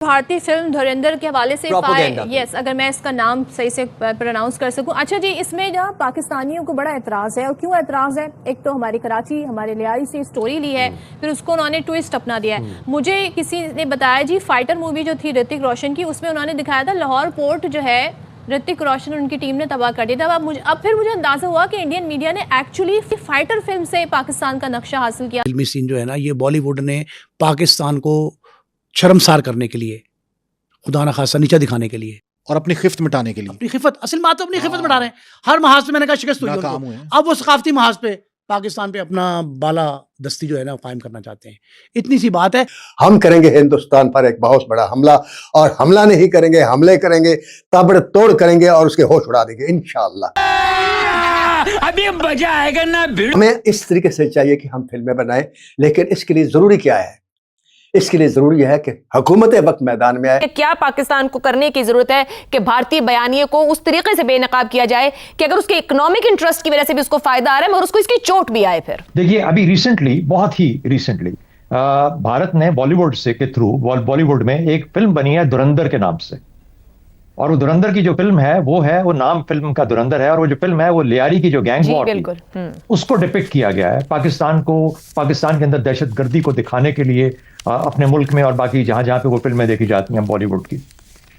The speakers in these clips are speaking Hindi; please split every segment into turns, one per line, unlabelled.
भारतीय फिल्म धुरंधर के हवाले से यस, अगर मैं इसका नाम सही से प्रोनाउंस कर सकूं। अच्छा जी, इसमें जहाँ पाकिस्तानियों को बड़ा एतराज़ है, और क्यों एतराज़ है? एक तो हमारी कराची, हमारे लियारी से स्टोरी ली है, फिर उसको उन्होंने ट्विस्ट अपना दिया है। मुझे किसी ने बताया जी, फाइटर मूवी जो थी ऋतिक रोशन की, उसमें उन्होंने दिखाया था लाहौर पोर्ट जो है ऋतिक रोशन उनकी टीम ने तबाह कर दिया था। अब फिर मुझे अंदाजा हुआ कि इंडियन मीडिया ने एक्चुअली फाइटर फिल्म से पाकिस्तान का नक्शा हासिल किया।
फिल्मी सीन जो है ना, ये बॉलीवुड ने पाकिस्तान को शर्मसार करने के लिए, खुदा ना खासा नीचा दिखाने के लिए
और अपनी खिफ्त मिटाने के लिए,
अपनी खिफत, असल बात तो अपनी खिफत मिटा रहे हैं। हर महाज पे मैंने कहा शिकस्त हुई है। अब वो सकाफती महाज पे पाकिस्तान पे अपना बाला दस्ती जो है ना कायम करना चाहते हैं। इतनी सी बात है।
हम करेंगे हिंदुस्तान पर एक बहुत बड़ा हमला, और हमला नहीं करेंगे, हमले करेंगे, ताबड़तोड़ करेंगे और उसके होश उड़ा देंगे इंशाअल्लाह।
अभी मजा आएगा ना।
हमें इस तरीके से चाहिए कि हम फिल्में बनाएं, लेकिन इसके लिए जरूरी क्या है? इसके लिए जरूरी है कि हुकूमत वक्त मैदान में आए।
क्या पाकिस्तान को करने की जरूरत है कि भारतीय बयानिए को उस तरीके से बेनकाब किया जाए कि अगर उसके इकोनॉमिक इंटरेस्ट की वजह से भी उसको फायदा आ रहा है मगर उसको इसकी चोट भी आए। फिर
देखिए, अभी रिसेंटली, बहुत ही रिसेंटली भारत ने बॉलीवुड से के थ्रू बॉलीवुड में एक फिल्म बनी है धुरंधर के नाम से, और वो धुरंधर की जो फिल्म है वो नाम फिल्म का धुरंधर है, और वो जो फिल्म है वो लियारी की जो गैंग वॉर थी उसको डिपिक्ट किया गया है। पाकिस्तान के अंदर दहशतगर्दी को दिखाने के लिए अपने मुल्क में और बाकी जहां जहां पे वो फिल्में देखी जाती हैं बॉलीवुड की,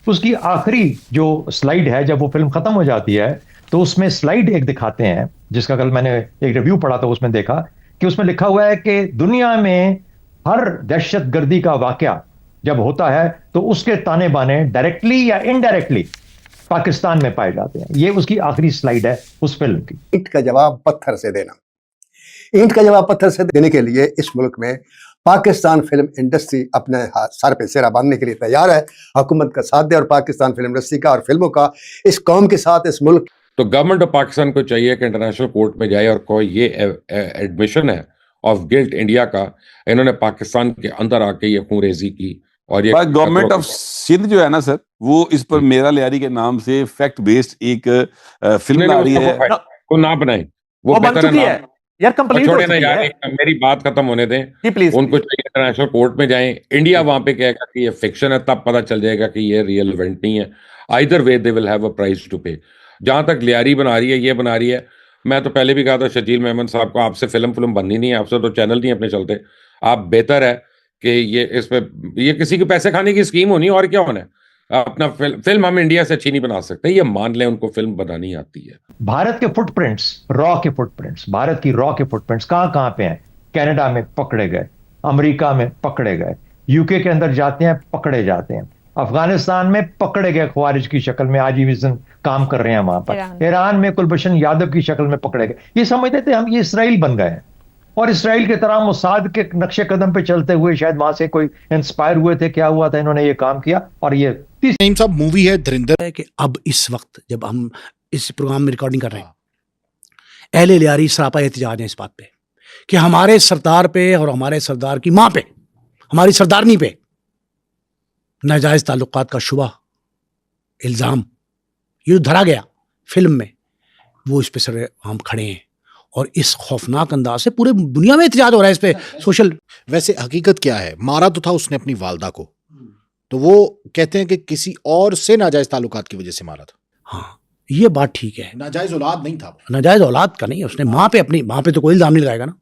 उसकी आखिरी जो स्लाइड है, जब वो फिल्म खत्म हो जाती है तो उसमें स्लाइड एक दिखाते हैं, जिसका कल मैंने एक रिव्यू पढ़ा था, उसमें देखा कि उसमें लिखा हुआ है कि दुनिया में हर दहशतगर्दी का वाकया जब होता है तो उसके ताने बाने डायरेक्टली या इनडायरेक्टली पाकिस्तान में पाए जाते हैं। ये उसकी आखिरी स्लाइड है उस फिल्म की।
ईंट का जवाब पत्थर से देना, ईंट का जवाब पत्थर से देने के लिए इस मुल्क में पाकिस्तान फिल्म इंडस्ट्री अपने सर पे सेरा बांधने के लिए तैयार है। हुकूमत का साथ दे और पाकिस्तान फिल्म इंडस्ट्री का और फिल्मों का इस कौम के साथ, इस मुल्क।
तो गवर्नमेंट ऑफ पाकिस्तान को चाहिए कि इंटरनेशनल कोर्ट में जाए और कोई ये एडमिशन है ऑफ गिल्ट इंडिया का, इन्होंने पाकिस्तान के अंदर आके ये खूनरेजी की। और ये
गवर्नमेंट ऑफ सिंध जो है ना सर, वो इस पर मेरा लियारी के नाम से फैक्ट बेस्ड एक फिल्म आ रही है।
वो ना बनाए, वो
बन चुकी है यार, कंप्लीट
छोड़े ना यार, मेरी बात खत्म होने दें प्लीज। उनको चाहिए इंटरनेशनल कोर्ट में जाएं, इंडिया वहां पे कहेगा कि ये फिक्शन है, तब पता चल जाएगा कि ये रियल इवेंट नहीं है। Either way they will have a price to pay. जहां तक लियारी बना रही है, ये बना रही है, मैं तो पहले भी कहा था शकील मेमन साहब को, आपसे फिल्म बननी नहीं है, आपसे तो चैनल नहीं अपने चलते। आप बेहतर है कि ये इसमें ये किसी के पैसे खाने की स्कीम होनी, और क्या होना है। अपना फिल्म हम इंडिया से अच्छी नहीं बना सकते, ये मान लें, उनको फिल्म बनानी आती है।
भारत के फुटप्रिंट्स, भारत की रॉ के फुटप्रिंट्स कहां पे हैं? कनाडा में पकड़े गए, अमेरिका में पकड़े गए, यूके के अंदर जाते हैं पकड़े जाते हैं, अफगानिस्तान में पकड़े गए खवारिज की शक्ल में, आजीविजन काम कर रहे हैं वहां पर, ईरान में कुलभूषण यादव की शक्ल में पकड़े गए। ये समझते थे हम ये इसराइल बन गए हैं, और इसराइल के तरह मोसाद के नक्शे कदम पे चलते हुए शायद वहां से कोई इंस्पायर हुए थे, क्या हुआ था, इन्होंने ये काम किया। और ये
सब मूवी है धुरंधर
है कि अब इस वक्त जब हम इस प्रोग्राम में रिकॉर्डिंग कर रहे हैं, अहले लियारी सरापा एहतिजाज है इस बात पे कि हमारे सरदार पे और हमारे सरदार की मां पे, हमारी सरदारनी पे नाजायज ताल्लुकात का शुबा, इल्जाम ये धरा गया फिल्म में, वो इस पे सर हम खड़े हैं, और इस खौफनाक अंदाज से पूरे दुनिया में एहतिजाज हो रहा है इस पे सोशल।
वैसे हकीकत क्या है? मारा तो था उसने अपनी वालदा को, तो वो कहते हैं कि किसी और से नाजायज ताल्लुकात की वजह से मारा था।
हाँ, ये बात ठीक है,
नाजायज औलाद नहीं था,
नाजायज औलाद का नहीं, उसने माँ पे, अपनी माँ पे तो कोई इल्जाम नहीं लगाएगा ना,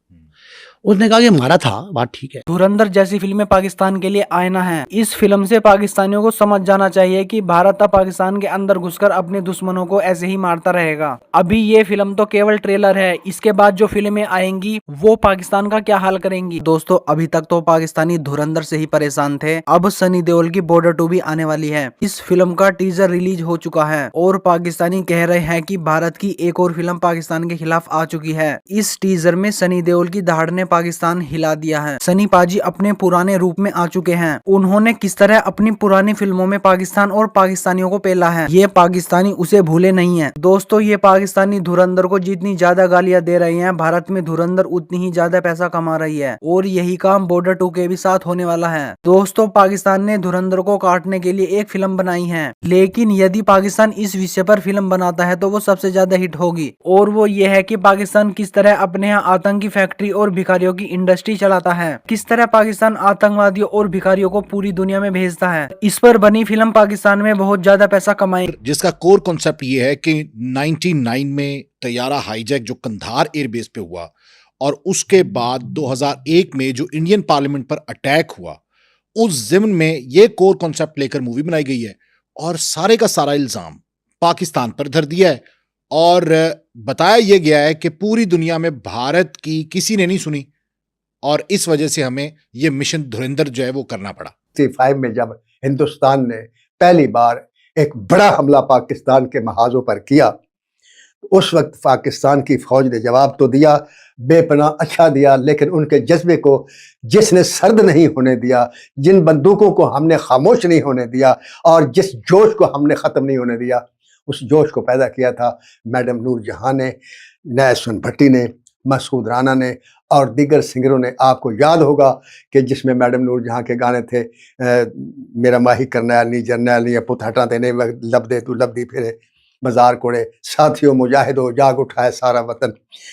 उसने कहा कि मारा था, बात ठीक है।
धुरंधर जैसी फिल्में पाकिस्तान के लिए आईना है। इस फिल्म से पाकिस्तानियों को समझ जाना चाहिए कि भारत अब पाकिस्तान के अंदर घुसकर अपने दुश्मनों को ऐसे ही मारता रहेगा। अभी ये फिल्म तो केवल ट्रेलर है, इसके बाद जो फिल्में आएंगी वो पाकिस्तान का क्या हाल करेंगी। दोस्तों, अभी तक तो पाकिस्तानी धुरंधर से ही परेशान थे, अब सनी देओल की बॉर्डर 2 भी आने वाली है। इस फिल्म का टीजर रिलीज हो चुका है और पाकिस्तानी कह रहे हैं कि भारत की एक और फिल्म पाकिस्तान के खिलाफ आ चुकी है। इस टीजर में सनी देओल की दहाड़ ने पाकिस्तान हिला दिया है। सनी पाजी अपने पुराने रूप में आ चुके हैं। उन्होंने किस तरह अपनी पुरानी फिल्मों में पाकिस्तान और पाकिस्तानियों को पेला है, ये पाकिस्तानी उसे भूले नहीं है। दोस्तों, ये पाकिस्तानी धुरंधर को जितनी ज्यादा गालियां दे रहे हैं, भारत में धुरंधर उतनी ही ज्यादा पैसा कमा रही है, और यही काम बॉर्डर 2 के भी साथ होने वाला है। दोस्तों, पाकिस्तान ने धुरंधर को काटने के लिए एक फिल्म बनाई है, लेकिन यदि पाकिस्तान इस विषय पर फिल्म बनाता है तो वो सबसे ज्यादा हिट होगी, और वो ये है कि पाकिस्तान किस तरह अपने यहाँ आतंकी फैक्ट्री और भिखारी भिखारियों की इंडस्ट्री चलाता है। किस तरह पाकिस्तान आतंकवादियों और भिखारियों को पूरी दुनिया में भेजता है। इस पर बनी फिल्म पाकिस्तान में बहुत ज्यादा पैसा कमाई,
जिसका कोर कॉन्सेप्ट ये है कि 99 में तैयारा हाईजैक जो कंधार एयरबेस पे हुआ और उसके बाद 2001 में जो इंडियन पार्लियामेंट पर अटैक हुआ, उस ज़िम्न में ये कोर कॉन्सेप्ट लेकर मूवी बनाई गई है और सारे का सारा इल्जाम पाकिस्तान पर धर दिया है और बताया यह गया है कि पूरी दुनिया में भारत की किसी ने नहीं सुनी और इस वजह से हमें यह मिशन धुरंधर जो है वो करना पड़ा।
65 में जब हिंदुस्तान ने पहली बार एक बड़ा हमला पाकिस्तान के महाजों पर किया, उस वक्त पाकिस्तान की फौज ने जवाब तो दिया, बेपनाह अच्छा दिया, लेकिन उनके जज्बे को जिसने सर्द नहीं होने दिया, जिन बंदूकों को हमने खामोश नहीं होने दिया और जिस जोश को हमने ख़त्म नहीं होने दिया, उस जोश को पैदा किया था मैडम नूर जहां ने, नैसुन भट्टी ने, मसूद राना ने और दीगर सिंगरों ने। आपको याद होगा कि जिसमें मैडम नूर जहां के गाने थे, मेरा माही करनैल नी जरनैल नी पुत हटा देने वक्त लब दे तू लब दी फिरे बाजार कोड़े, साथियों मुजाहिदो जाग उठाए सारा वतन,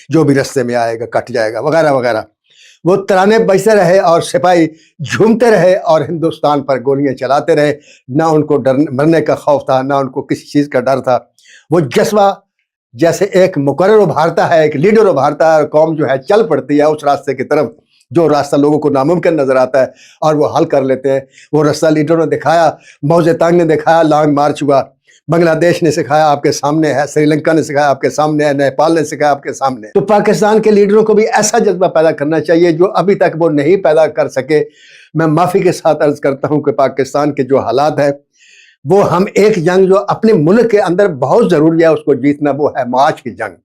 जो भी रास्ते में आएगा कट जाएगा, वगैरह वगैरह। वो तराने बजते रहे और सिपाही झूमते रहे और हिंदुस्तान पर गोलियां चलाते रहे। ना उनको डर मरने का खौफ था, ना उनको किसी चीज़ का डर था। वो जज्बा जैसे एक मुकर्रर उभारता है, एक लीडर उभारता है और कौम जो है चल पड़ती है उस रास्ते की तरफ जो रास्ता लोगों को नामुमकिन नजर आता है और वो हल कर लेते हैं। वो रास्ता लीडरों ने दिखाया, मौजे तंग ने दिखाया, लॉन्ग मार्च हुआ, बांग्लादेश ने सिखाया आपके सामने है, श्रीलंका ने सिखाया आपके सामने है, नेपाल ने सिखाया आपके सामने। तो पाकिस्तान के लीडरों को भी ऐसा जज्बा पैदा करना चाहिए जो अभी तक वो नहीं पैदा कर सके। मैं माफ़ी के साथ अर्ज करता हूँ कि पाकिस्तान के जो हालात है वो हम एक जंग जो अपने मुल्क के अंदर बहुत ज़रूरी है उसको जीतना, वो है माश की जंग,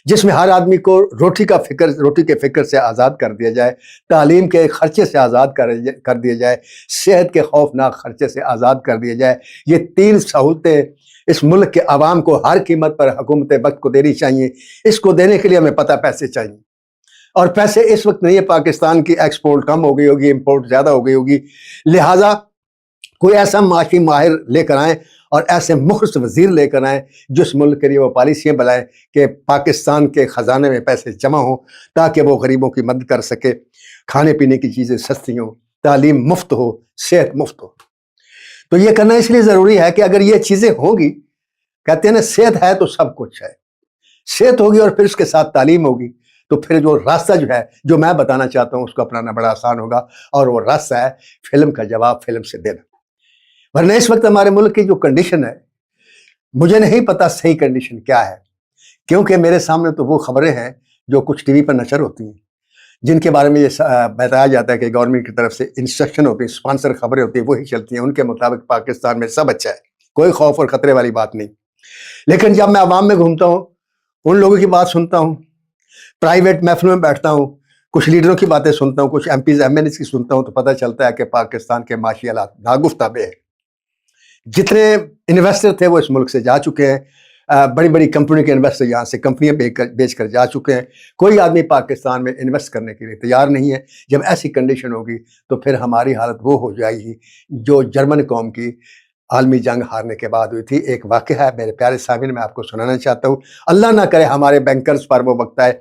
जिसमें हर आदमी को रोटी के फिक्र से आज़ाद कर दिया जाए, तालीम के खर्चे से आज़ाद कर दिया जाए, सेहत के खौफनाक खर्चे से आज़ाद कर दिया जाए। ये 3 सहूलतें इस मुल्क के अवाम को हर कीमत पर हुकूमत वक्त को देनी चाहिए। इसको देने के लिए हमें पता पैसे चाहिए और पैसे इस वक्त नहीं है। पाकिस्तान की एक्सपोर्ट कम हो गई होगी, इम्पोर्ट ज़्यादा हो गई होगी, लिहाजा कोई ऐसा माशी माहिर लेकर आएँ और ऐसे मुखलिस वजीर लेकर आएँ जिस मुल्क के लिए वो पॉलिसियाँ बनाएं कि पाकिस्तान के ख़जाने में पैसे जमा हों ताकि वो गरीबों की मदद कर सके, खाने पीने की चीज़ें सस्ती हों, तालीम मुफ्त हो, सेहत मुफ्त हो। तो ये करना इसलिए ज़रूरी है कि अगर ये चीज़ें होंगी, कहते हैं ना सेहत है तो सब कुछ है, सेहत होगी और फिर उसके साथ तालीम होगी तो फिर जो रास्ता जो है जो मैं बताना चाहता हूँ उसको अपनाना बड़ा आसान होगा और वो रास्ता है फिल्म का जवाब फिल्म से देना। वरना इस वक्त हमारे मुल्क की जो कंडीशन है, मुझे नहीं पता सही कंडीशन क्या है, क्योंकि मेरे सामने तो वो खबरें हैं जो कुछ टीवी पर नशर होती हैं, जिनके बारे में ये बताया जाता है कि गवर्नमेंट की तरफ से इंस्ट्रक्शन होती है, स्पॉन्सर खबरें होती हैं, वही चलती हैं। उनके मुताबिक पाकिस्तान में सब अच्छा है, कोई खौफ और ख़तरे वाली बात नहीं। लेकिन जब मैं आवाम में घूमता हूँ, उन लोगों की बात सुनता हूँ, प्राइवेट महफिलों में बैठता हूँ, कुछ लीडरों की बातें सुनता हूँ, कुछ MPs MNAs की सुनता हूँ, तो पता चलता है कि पाकिस्तान के माशी हालात नागुफ्ताबे हैं। जितने इन्वेस्टर थे वो इस मुल्क से जा चुके हैं, बड़ी बड़ी कंपनी के इन्वेस्टर यहाँ से कंपनियाँ बेच कर जा चुके हैं। कोई आदमी पाकिस्तान में इन्वेस्ट करने के लिए तैयार नहीं है। जब ऐसी कंडीशन होगी तो फिर हमारी हालत वो हो जाएगी जो जर्मन कौम की आलमी जंग हारने के बाद हुई थी। एक वाक़या है मेरे प्यारे सामिन, मैं आपको सुनाना चाहता हूँ। अल्लाह ना करे हमारे बैंकर्स पर वो वक्त आए।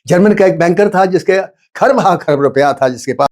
जर्मन का एक बैंकर था जिसके खरब रुपया था, जिसके पास